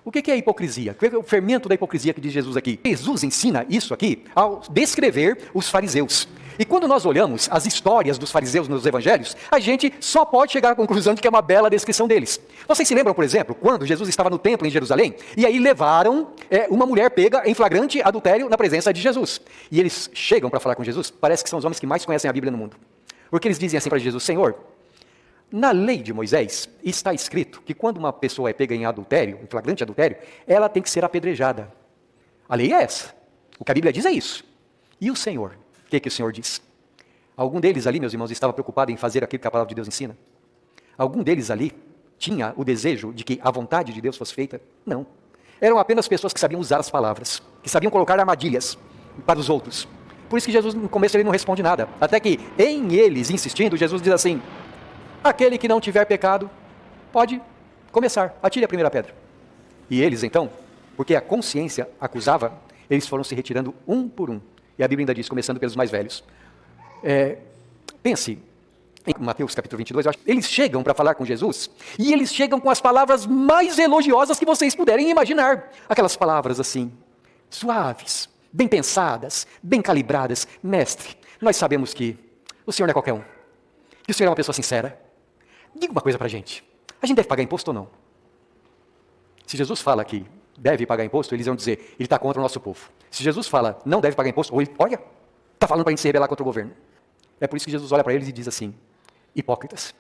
O que é a hipocrisia? O que é o fermento da hipocrisia que diz Jesus aqui? Jesus ensina isso aqui ao descrever os fariseus. E quando nós olhamos as histórias dos fariseus nos evangelhos, a gente só pode chegar à conclusão de que é uma bela descrição deles. Vocês se lembram, por exemplo, quando Jesus estava no templo em Jerusalém, e aí levaram uma mulher pega em flagrante adultério na presença de Jesus. E eles chegam para falar com Jesus, parece que são os homens que mais conhecem a Bíblia no mundo. Porque eles dizem assim para Jesus: Senhor, na lei de Moisés está escrito que quando uma pessoa é pega em adultério, em flagrante adultério, ela tem que ser apedrejada. A lei é essa. O que a Bíblia diz é isso. E o Senhor? O que o Senhor diz? Algum deles ali, meus irmãos, estava preocupado em fazer aquilo que a palavra de Deus ensina? Algum deles ali tinha o desejo de que a vontade de Deus fosse feita? Não. Eram apenas pessoas que sabiam usar as palavras, que sabiam colocar armadilhas para os outros. Por isso que Jesus, no começo, ele não responde nada. Até que, em eles, insistindo, Jesus diz assim: aquele que não tiver pecado, pode começar, atire a primeira pedra. E eles então, porque a consciência acusava, eles foram se retirando um por um. E a Bíblia ainda diz, começando pelos mais velhos. Pense em Mateus capítulo 22, eles chegam para falar com Jesus, e eles chegam com as palavras mais elogiosas que vocês puderem imaginar. Aquelas palavras assim, suaves, bem pensadas, bem calibradas. Mestre, nós sabemos que o Senhor não é qualquer um, que o Senhor é uma pessoa sincera. Diga uma coisa para a gente deve pagar imposto ou não? Se Jesus fala que deve pagar imposto, eles vão dizer, ele está contra o nosso povo. Se Jesus fala, não deve pagar imposto, ou ele, olha, está falando para a gente se rebelar contra o governo. É por isso que Jesus olha para eles e diz assim: hipócritas,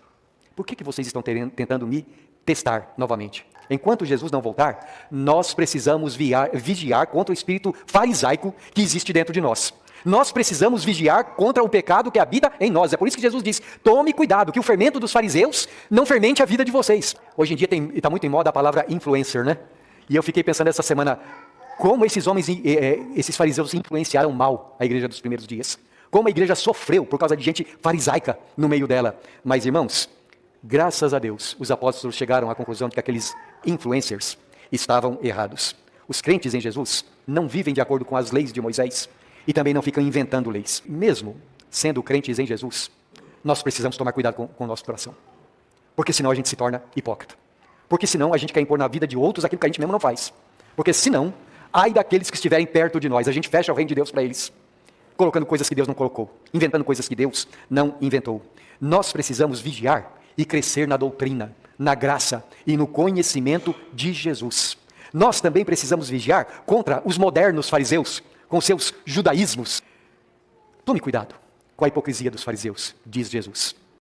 por que vocês estão tentando me testar novamente? Enquanto Jesus não voltar, nós precisamos vigiar contra o espírito farisaico que existe dentro de nós. Nós precisamos vigiar contra o pecado que habita em nós. É por isso que Jesus diz, tome cuidado, que o fermento dos fariseus não fermente a vida de vocês. Hoje em dia está muito em moda a palavra influencer, né? E eu fiquei pensando essa semana, como esses homens, esses fariseus influenciaram mal a igreja dos primeiros dias. Como a igreja sofreu por causa de gente farisaica no meio dela. Mas, irmãos, graças a Deus, os apóstolos chegaram à conclusão de que aqueles influencers estavam errados. Os crentes em Jesus não vivem de acordo com as leis de Moisés e também não ficam inventando leis. Mesmo sendo crentes em Jesus, nós precisamos tomar cuidado com o nosso coração. Porque senão a gente se torna hipócrita. Porque senão a gente quer impor na vida de outros aquilo que a gente mesmo não faz. Porque senão, ai daqueles que estiverem perto de nós, a gente fecha o reino de Deus para eles, colocando coisas que Deus não colocou, inventando coisas que Deus não inventou. Nós precisamos vigiar e crescer na doutrina, na graça e no conhecimento de Jesus. Nós também precisamos vigiar contra os modernos fariseus, com seus judaísmos. Tome cuidado com a hipocrisia dos fariseus, diz Jesus.